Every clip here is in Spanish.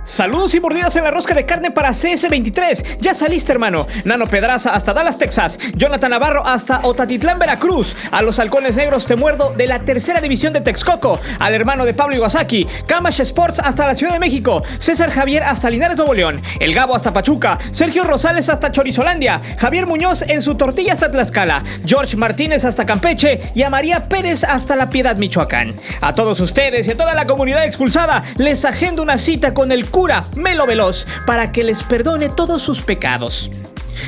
Saludos y mordidas en la rosca de carne para CS23. Ya saliste, hermano. Nano Pedraza hasta Dallas, Texas. Jonathan Navarro hasta Otatitlán, Veracruz. A los halcones negros te muerdo de la tercera división de Texcoco. Al hermano de Pablo Iwasaki. Kamash Sports hasta la Ciudad de México. César Javier hasta Linares, Nuevo León. El Gabo hasta Pachuca. Sergio Rosales hasta Chorizolandia. Javier Muñoz en su tortilla hasta Tlaxcala. George Martínez hasta Campeche. Y a María Pérez hasta La Piedad, Michoacán. A todos ustedes y a toda la comunidad expulsada les agendo una cita con el cura Melo Veloz para que les perdone todos sus pecados.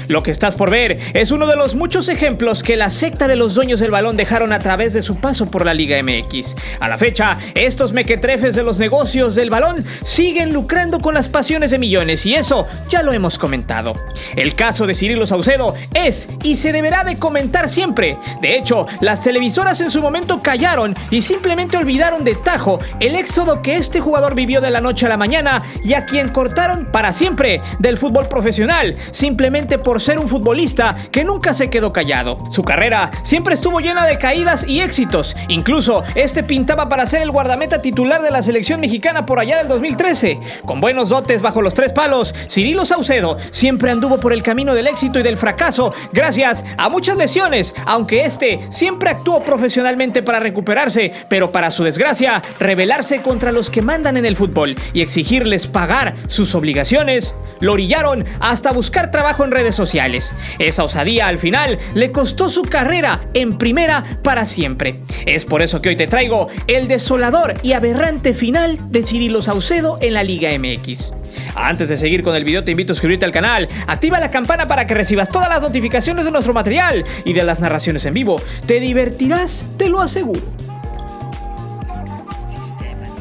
Lo que estás por ver es uno de los muchos ejemplos que la secta de los dueños del balón dejaron a través de su paso por la Liga MX. A la fecha, estos mequetrefes de los negocios del balón siguen lucrando con las pasiones de millones y eso ya lo hemos comentado. El caso de Cirilo Saucedo es y se deberá de comentar siempre. De hecho, las televisoras en su momento callaron y simplemente olvidaron de tajo el éxodo que este jugador vivió de la noche a la mañana y a quien cortaron para siempre del fútbol profesional, simplemente por ser un futbolista que nunca se quedó callado. Su carrera siempre estuvo llena de caídas y éxitos. Incluso pintaba para ser el guardameta titular de la selección mexicana por allá del 2013. Con buenos dotes bajo los tres palos, Cirilo Saucedo siempre anduvo por el camino del éxito y del fracaso gracias a muchas lesiones, aunque siempre actuó profesionalmente para recuperarse, pero para su desgracia, rebelarse contra los que mandan en el fútbol y exigirles pagar sus obligaciones, lo orillaron hasta buscar trabajo en redes sociales. Esa osadía al final le costó su carrera en primera para siempre. Es por eso que hoy te traigo el desolador y aberrante final de Cirilo Saucedo en la Liga MX. Antes de seguir con el video, te invito a suscribirte al canal, activa la campana para que recibas todas las notificaciones de nuestro material y de las narraciones en vivo. Te divertirás, te lo aseguro.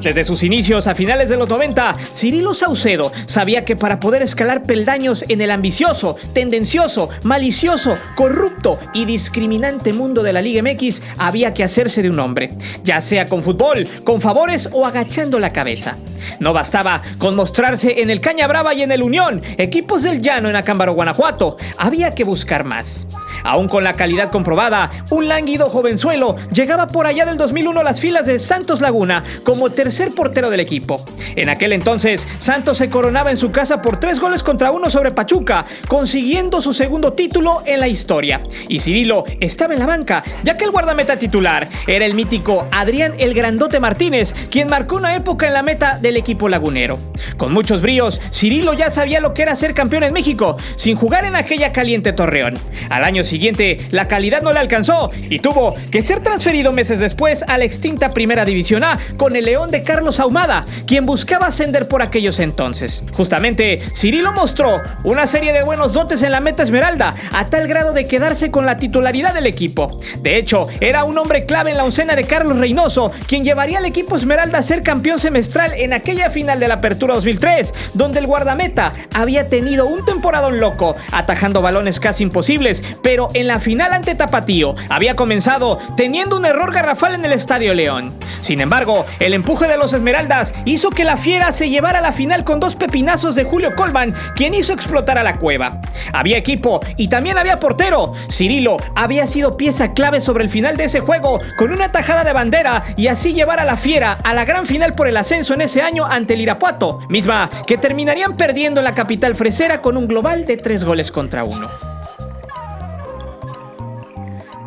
Desde sus inicios a finales de los 90, Cirilo Saucedo sabía que para poder escalar peldaños en el ambicioso, tendencioso, malicioso, corrupto y discriminante mundo de la Liga MX había que hacerse de un hombre, ya sea con fútbol, con favores o agachando la cabeza. No bastaba con mostrarse en el Caña Brava y en el Unión, equipos del Llano en Acámbaro, Guanajuato, había que buscar más. Aún con la calidad comprobada, un lánguido jovenzuelo llegaba por allá del 2001 a las filas de Santos Laguna como tercer portero del equipo. En aquel entonces, Santos se coronaba en su casa por 3-1 sobre Pachuca, consiguiendo su segundo título en la historia. Y Cirilo estaba en la banca, ya que el guardameta titular era el mítico Adrián el Grandote Martínez, quien marcó una época en la meta del equipo lagunero. Con muchos bríos, Cirilo ya sabía lo que era ser campeón en México, sin jugar en aquella caliente Torreón. Al año siguiente, la calidad no le alcanzó y tuvo que ser transferido meses después a la extinta Primera División A con el León de Carlos Ahumada, quien buscaba ascender por aquellos entonces. Justamente, Cirilo mostró una serie de buenos dotes en la meta esmeralda, a tal grado de quedarse con la titularidad del equipo. De hecho, era un hombre clave en la oncena de Carlos Reynoso, quien llevaría al equipo esmeralda a ser campeón semestral en aquella final de la Apertura 2003, donde el guardameta había tenido un temporadón loco, atajando balones casi imposibles, pero en la final ante Tapatío había comenzado teniendo un error garrafal en el Estadio León. Sin embargo, el empuje de los Esmeraldas hizo que la Fiera se llevara a la final con dos pepinazos de Julio Colman, quien hizo explotar a la Cueva. Había equipo y también había portero. Cirilo había sido pieza clave sobre el final de ese juego con una tajada de bandera y así llevar a la Fiera a la gran final por el ascenso en ese año ante el Irapuato, misma que terminarían perdiendo en la capital fresera con un global de 3-1.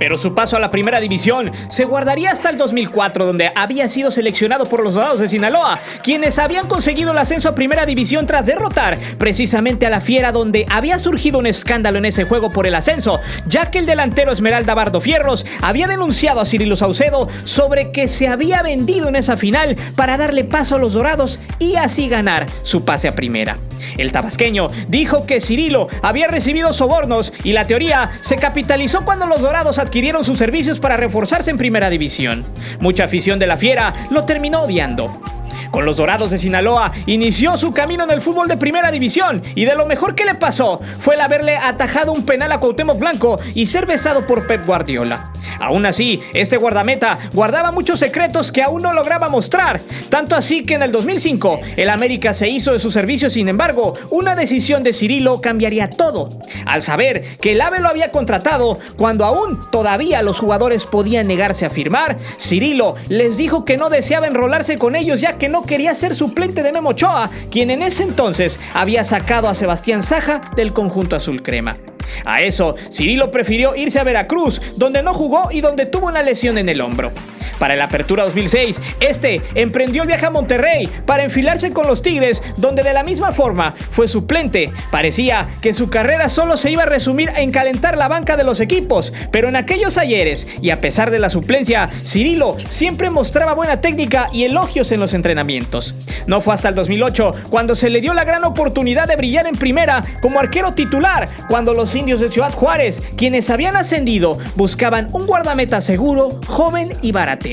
Pero su paso a la Primera División se guardaría hasta el 2004, donde había sido seleccionado por los Dorados de Sinaloa, quienes habían conseguido el ascenso a Primera División tras derrotar precisamente a la Fiera, donde había surgido un escándalo en ese juego por el ascenso, ya que el delantero Esmeralda Bardo Fierros había denunciado a Cirilo Saucedo sobre que se había vendido en esa final para darle paso a los Dorados y así ganar su pase a Primera. El tabasqueño dijo que Cirilo había recibido sobornos y la teoría se capitalizó cuando los Dorados adquirieron sus servicios para reforzarse en Primera División. Mucha afición de la Fiera lo terminó odiando. Con los Dorados de Sinaloa inició su camino en el fútbol de Primera División y de lo mejor que le pasó fue el haberle atajado un penal a Cuauhtémoc Blanco y ser besado por Pep Guardiola. Aún así, este guardameta guardaba muchos secretos que aún no lograba mostrar, tanto así que en el 2005 el América se hizo de sus servicios. Sin embargo, una decisión de Cirilo cambiaría todo. Al saber que el AVE lo había contratado, cuando aún todavía los jugadores podían negarse a firmar, Cirilo les dijo que no deseaba enrolarse con ellos ya que no no quería ser suplente de Memo Ochoa, quien en ese entonces había sacado a Sebastián Saja del conjunto azul crema. A eso, Cirilo prefirió irse a Veracruz, donde no jugó y donde tuvo una lesión en el hombro. Para el Apertura 2006, emprendió el viaje a Monterrey para enfilarse con los Tigres, donde de la misma forma fue suplente. Parecía que su carrera solo se iba a resumir en calentar la banca de los equipos, pero en aquellos ayeres, y a pesar de la suplencia, Cirilo siempre mostraba buena técnica y elogios en los entrenamientos. No fue hasta el 2008 cuando se le dio la gran oportunidad de brillar en primera como arquero titular, cuando los indios de Ciudad Juárez, quienes habían ascendido, buscaban un guardameta seguro, joven y baratero.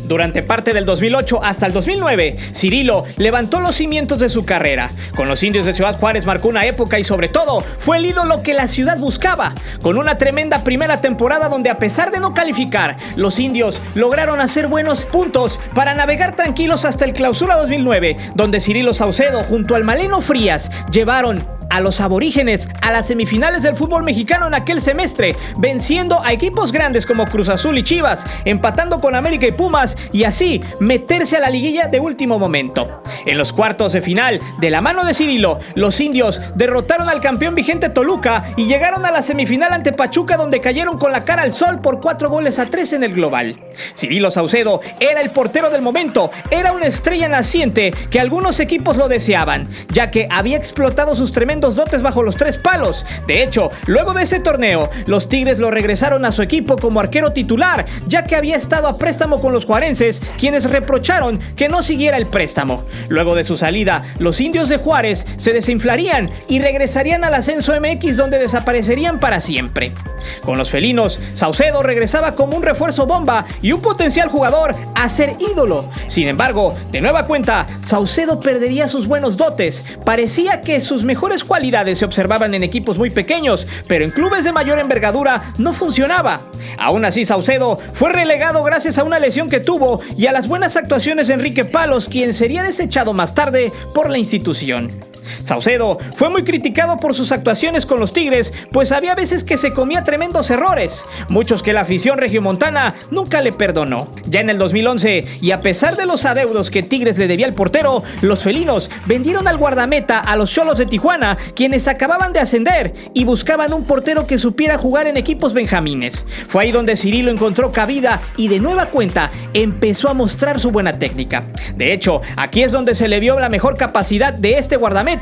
Durante parte del 2008 hasta el 2009, Cirilo levantó los cimientos de su carrera. Con los indios de Ciudad Juárez marcó una época y sobre todo fue el ídolo que la ciudad buscaba. Con una tremenda primera temporada donde a pesar de no calificar, los indios lograron hacer buenos puntos para navegar tranquilos hasta el Clausura 2009, donde Cirilo Saucedo junto al Maleno Frías llevaron a los aborígenes a las semifinales del fútbol mexicano en aquel semestre, venciendo a equipos grandes como Cruz Azul y Chivas, empatando con América y Pumas y así meterse a la liguilla de último momento. En los cuartos de final, de la mano de Cirilo, los indios derrotaron al campeón vigente Toluca y llegaron a la semifinal ante Pachuca, donde cayeron con la cara al sol por 4-3 en el global. Cirilo Saucedo era el portero del momento, era una estrella naciente que algunos equipos lo deseaban, ya que había explotado sus tremendos dotes bajo los tres palos. De hecho, luego de ese torneo, los Tigres lo regresaron a su equipo como arquero titular, ya que había estado a préstamo con los juarenses, quienes reprocharon que no siguiera el préstamo. Luego de su salida, los indios de Juárez se desinflarían y regresarían al Ascenso MX, donde desaparecerían para siempre. Con los felinos, Saucedo regresaba como un refuerzo bomba y un potencial jugador a ser ídolo. Sin embargo, de nueva cuenta, Saucedo perdería sus buenos dotes. Parecía que sus mejores cualidades se observaban en equipos muy pequeños, pero en clubes de mayor envergadura no funcionaba. Aún así, Saucedo fue relegado gracias a una lesión que tuvo y a las buenas actuaciones de Enrique Palos, quien sería desechado más tarde por la institución. Saucedo fue muy criticado por sus actuaciones con los Tigres, pues había veces que se comía tremendos errores, muchos que la afición regiomontana nunca le perdonó. Ya en el 2011, y a pesar de los adeudos que Tigres le debía al portero, los felinos vendieron al guardameta a los Xolos de Tijuana, quienes acababan de ascender y buscaban un portero que supiera jugar en equipos benjamines. Fue ahí donde Cirilo encontró cabida y de nueva cuenta empezó a mostrar su buena técnica. De hecho, aquí es donde se le vio la mejor capacidad de este guardameta.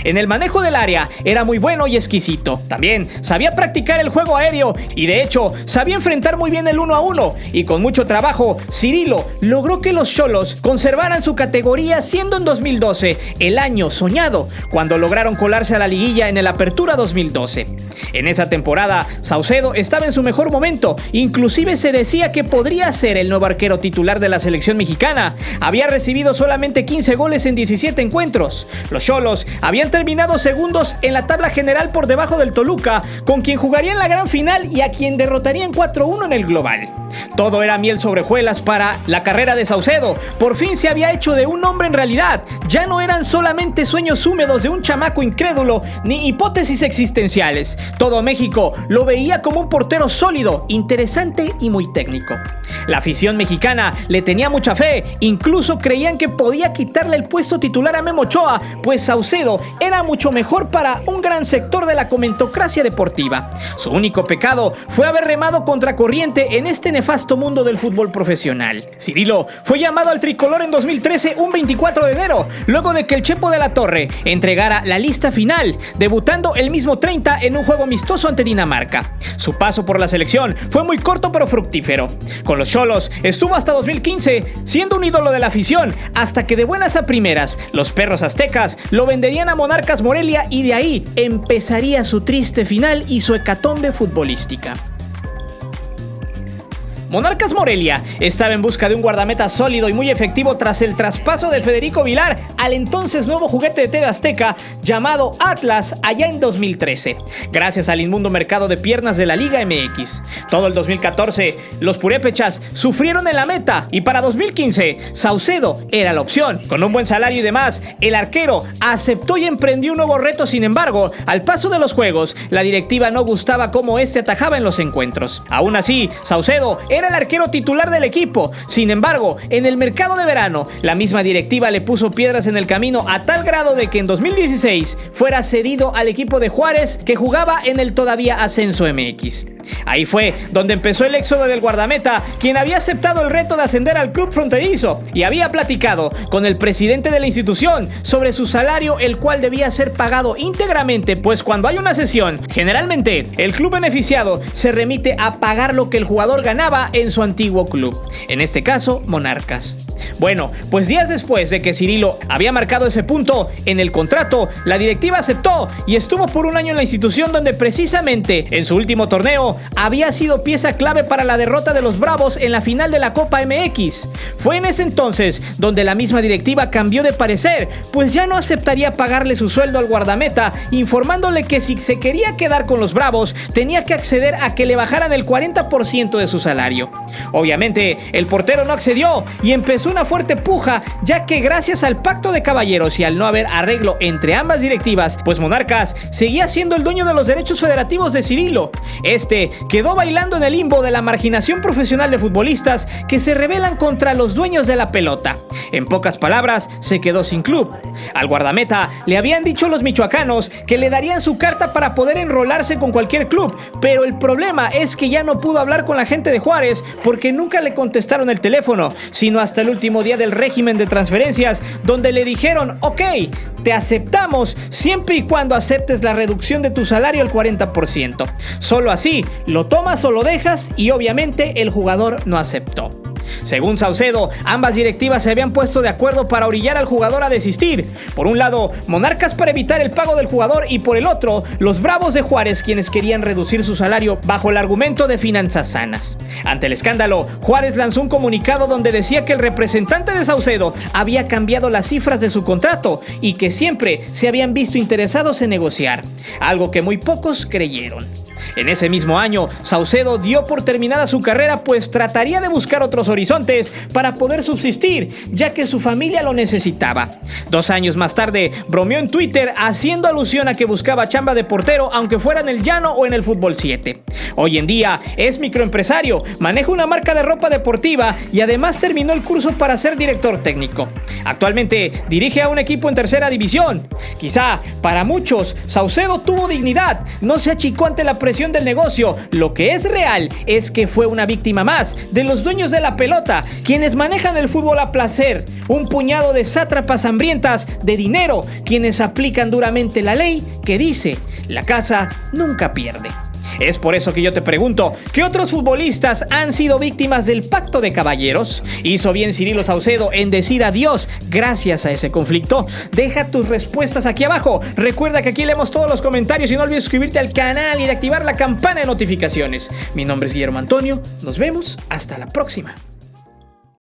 En el manejo del área era muy bueno y exquisito. También sabía practicar el juego aéreo y de hecho sabía enfrentar muy bien el 1 a 1. Y con mucho trabajo, Cirilo logró que los Xolos conservaran su categoría, siendo en 2012 el año soñado, cuando lograron colarse a la liguilla en el Apertura 2012. En esa temporada, Saucedo estaba en su mejor momento, inclusive se decía que podría ser el nuevo arquero titular de la selección mexicana. Había recibido solamente 15 goles en 17 encuentros. Los Xolos habían terminado segundos en la tabla general por debajo del Toluca, con quien jugarían la gran final y a quien derrotarían 4-1 en el global. Todo era miel sobre hojuelas para la carrera de Saucedo. Por fin se había hecho de un hombre en realidad. Ya no eran solamente sueños húmedos de un chamaco incrédulo ni hipótesis existenciales. Todo México lo veía como un portero sólido, interesante y muy técnico. La afición mexicana le tenía mucha fe, incluso creían que podía quitarle el puesto titular a Memo Ochoa, pues Saucedo era mucho mejor para un gran sector de la comentocracia deportiva. Su único pecado fue haber remado contracorriente en este nefasto mundo del fútbol profesional. Cirilo fue llamado al tricolor en 2013, un 24 de enero, luego de que el Chepo de la Torre entregara la lista final, debutando el mismo 30 en un juego amistoso ante Dinamarca. Su paso por la selección fue muy corto pero fructífero. Con los Xolos estuvo hasta 2015, siendo un ídolo de la afición, hasta que de buenas a primeras los perros aztecas lo venderían a Monarcas Morelia y de ahí empezaría su triste final y su hecatombe futbolística. Monarcas Morelia estaba en busca de un guardameta sólido y muy efectivo tras el traspaso del Federico Vilar al entonces nuevo juguete de TV Azteca llamado Atlas allá en 2013, gracias al inmundo mercado de piernas de la Liga MX. Todo el 2014, los purépechas sufrieron en la meta y para 2015, Saucedo era la opción. Con un buen salario y demás, el arquero aceptó y emprendió un nuevo reto. Sin embargo, al paso de los juegos, la directiva no gustaba cómo este atajaba en los encuentros. Aún así, Saucedo era era el arquero titular del equipo. Sin embargo, en el mercado de verano, la misma directiva le puso piedras en el camino a tal grado de que en 2016 fuera cedido al equipo de Juárez, que jugaba en el todavía Ascenso MX. Ahí fue donde empezó el éxodo del guardameta, quien había aceptado el reto de ascender al club fronterizo y había platicado con el presidente de la institución sobre su salario, el cual debía ser pagado íntegramente, pues cuando hay una cesión, generalmente el club beneficiado se remite a pagar lo que el jugador ganaba en su antiguo club, en este caso Monarcas. Bueno, pues días después de que Cirilo había marcado ese punto en el contrato, la directiva aceptó y estuvo por un año en la institución, donde precisamente en su último torneo había sido pieza clave para la derrota de los Bravos en la final de la Copa MX. Fue en ese entonces donde la misma directiva cambió de parecer, pues ya no aceptaría pagarle su sueldo al guardameta, informándole que si se quería quedar con los Bravos tenía que acceder a que le bajaran el 40% de su salario. Obviamente el portero no accedió y empezó una fuerte puja, ya que gracias al pacto de caballeros y al no haber arreglo entre ambas directivas, pues Monarcas seguía siendo el dueño de los derechos federativos de Cirilo. Este quedó bailando en el limbo de la marginación profesional de futbolistas que se rebelan contra los dueños de la pelota. En pocas palabras, se quedó sin club. Al guardameta le habían dicho los michoacanos que le darían su carta para poder enrolarse con cualquier club, pero el problema es que ya no pudo hablar con la gente de Juárez porque nunca le contestaron el teléfono, sino hasta el último día del régimen de transferencias, donde le dijeron: ok, te aceptamos siempre y cuando aceptes la reducción de tu salario al 40%. Solo así lo tomas o lo dejas, y obviamente el jugador no aceptó. Según Saucedo, ambas directivas se habían puesto de acuerdo para orillar al jugador a desistir. Por un lado, Monarcas para evitar el pago del jugador, y por el otro, los Bravos de Juárez, quienes querían reducir su salario bajo el argumento de finanzas sanas. Ante el escándalo, Juárez lanzó un comunicado donde decía que el representante de Saucedo había cambiado las cifras de su contrato y que siempre se habían visto interesados en negociar, algo que muy pocos creyeron. En ese mismo año, Saucedo dio por terminada su carrera, pues trataría de buscar otros horizontes para poder subsistir, ya que su familia lo necesitaba. 2 años más tarde, bromeó en Twitter haciendo alusión a que buscaba chamba de portero, aunque fuera en el Llano o en el Fútbol 7. Hoy en día es microempresario, maneja una marca de ropa deportiva y además terminó el curso para ser director técnico. Actualmente dirige a un equipo en tercera división. Quizá para muchos, Saucedo tuvo dignidad, no se achicó ante la presión del negocio. Lo que es real es que fue una víctima más de los dueños de la pelota, quienes manejan el fútbol a placer, un puñado de sátrapas hambrientas de dinero, quienes aplican duramente la ley que dice: la casa nunca pierde. Es por eso que yo te pregunto, ¿qué otros futbolistas han sido víctimas del pacto de caballeros? ¿Hizo bien Cirilo Saucedo en decir adiós gracias a ese conflicto? Deja tus respuestas aquí abajo. Recuerda que aquí leemos todos los comentarios y no olvides suscribirte al canal y de activar la campana de notificaciones. Mi nombre es Guillermo Antonio. Nos vemos hasta la próxima.